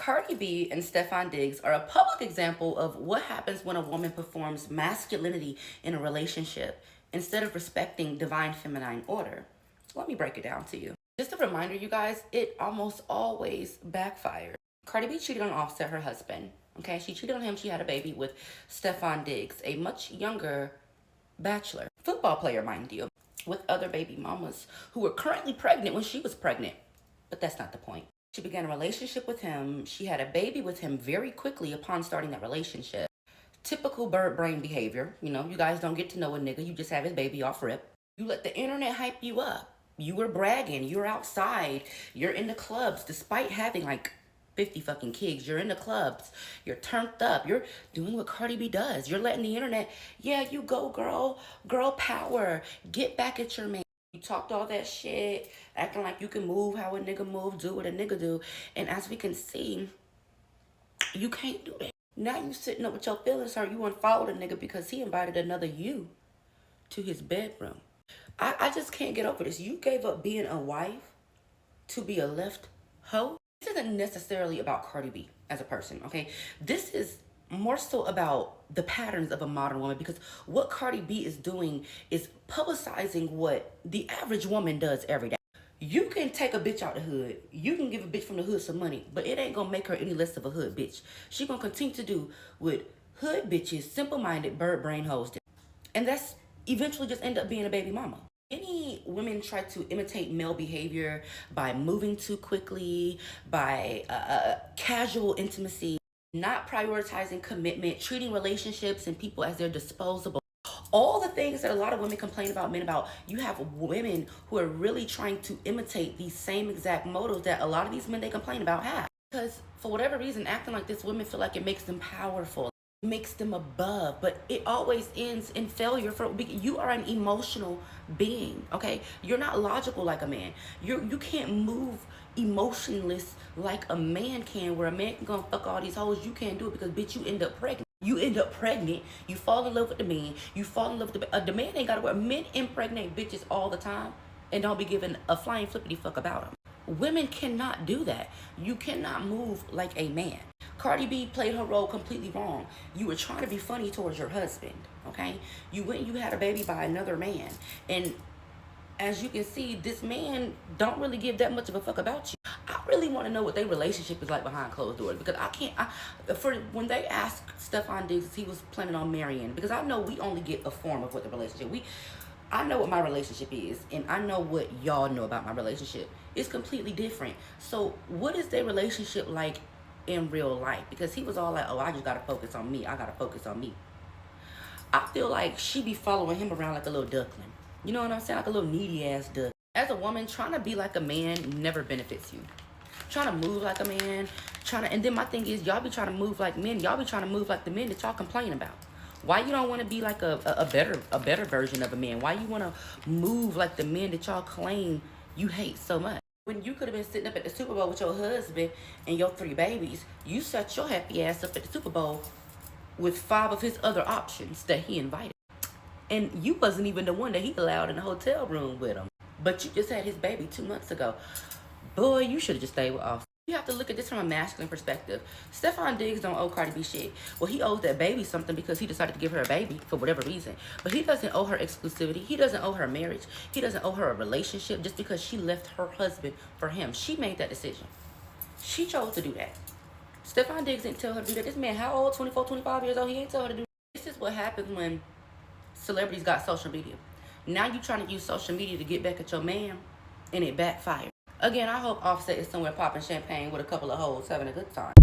Cardi B and Stephan Diggs are a public example of what happens when a woman performs masculinity in a relationship instead of respecting divine feminine order. Let me break it down to you. Just a reminder, you guys, it almost always backfires. Cardi B cheated on Offset, her husband. Okay, she cheated on him. She had a baby with Stephan Diggs, a much younger bachelor, football player, mind you, with other baby mamas who were currently pregnant when she was pregnant. But that's not the point. She began a relationship with him. She had a baby with him very quickly upon starting that relationship. Typical bird brain behavior. You know, you guys don't get to know a nigga. You just have his baby off rip. You let the internet hype you up. You were bragging. You're outside. You're in the clubs despite having like 50 fucking kids. You're in the clubs. You're turned up. You're doing what Cardi B does. You're letting the internet, yeah, you go, girl. Girl power. Get back at your man. You talked all that shit, acting like you can move how a nigga move, do what a nigga do. And as we can see, you can't do that. Now you sitting up with your feelings hurt. You unfollowed a nigga because he invited another you to his bedroom. I just can't get over this. You gave up being a wife to be a left hoe. This isn't necessarily about Cardi B as a person, okay? This is more so about the patterns of a modern woman, because what Cardi B is doing is publicizing what the average woman does every day. You can take a bitch out the hood. You can give a bitch from the hood some money, but it ain't gonna make her any less of a hood bitch. She gonna continue to do what hood bitches, simple-minded, bird brain hoes do. And that's eventually just end up being a baby mama. Many women try to imitate male behavior by moving too quickly, by casual intimacy, not prioritizing commitment, treating relationships and people as they're disposable. All the things that a lot of women complain about men about. You have women who are really trying to imitate these same exact motives that a lot of these men they complain about have. Because for whatever reason, acting like this, women feel like it makes them powerful, makes them above, but it always ends in failure. You are an emotional being, okay? You're not logical like a man. You can't move emotionless like a man can, where a man can go fuck all these hoes. You can't do it because bitch, you end up pregnant. You fall in love with the man. You fall in love with the man. Ain't gotta work. Men impregnate bitches all the time and don't be giving a flying flippity fuck about them. Women cannot do that. You cannot move like a man. Cardi B played her role completely wrong. You were trying to be funny towards your husband, okay? You had a baby by another man. And as you can see, this man don't really give that much of a fuck about you. I really want to know what their relationship is like behind closed doors, because when they asked Stephan Diggs if he was planning on marrying, because I know we only get a form of what the relationship, I know what my relationship is, and I know what y'all know about my relationship. It's completely different. So what is their relationship like in real life? Because he was all like, oh, I just gotta focus on me. I gotta focus on me. I feel like she be following him around like a little duckling. You know what I'm saying? Like a little needy ass duck. As a woman, trying to be like a man never benefits you. Trying to move like a man, and then my thing is, y'all be trying to move like men. Y'all be trying to move like the men that y'all complain about. Why you don't want to be like a better version of a man? Why you want to move like the men that y'all claim you hate so much? When you could have been sitting up at the Super Bowl with your husband and your 3 babies, you set your happy ass up at the Super Bowl with 5 of his other options that he invited. And you wasn't even the one that he allowed in the hotel room with him. But you just had his baby 2 months ago. Boy, you should have just stayed with Offset. You have to look at this from a masculine perspective. Stephan Diggs don't owe Cardi B shit. Well, he owes that baby something because he decided to give her a baby for whatever reason. But he doesn't owe her exclusivity. He doesn't owe her marriage. He doesn't owe her a relationship just because she left her husband for him. She made that decision. She chose to do that. Stephan Diggs didn't tell her to do that. This man, how old? 24, 25 years old? He ain't tell her to do that. This is what happens when celebrities got social media. Now you trying to use social media to get back at your man, and it backfired. Again, I hope Offset is somewhere popping champagne with a couple of hoes having a good time.